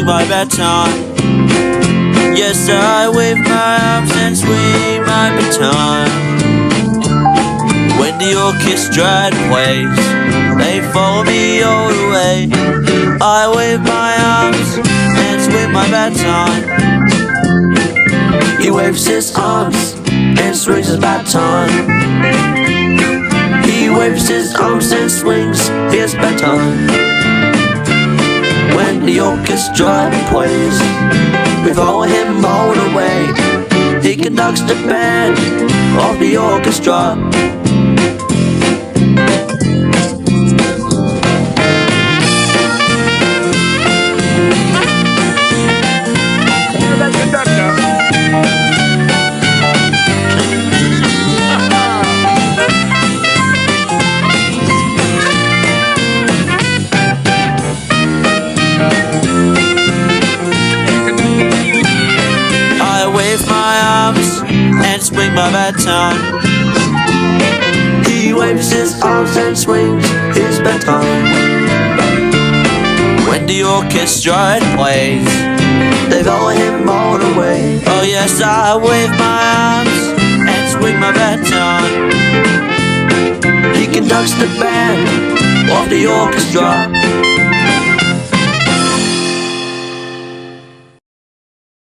my baton. Yes, I wave my arms and swing my baton. When the orchestra plays, they follow me all the way. I wave my arms and swing my baton. He waves his arms and swings his baton. He waves his arms and swings his baton. When the orchestra plays, we follow him all the way. He conducts the band of the orchestra. And swing my baton. He waves his arms and swings his baton. When the orchestra plays, they follow him all the way. Oh yes, I wave my arms and swing my baton. He conducts the band of the orchestra.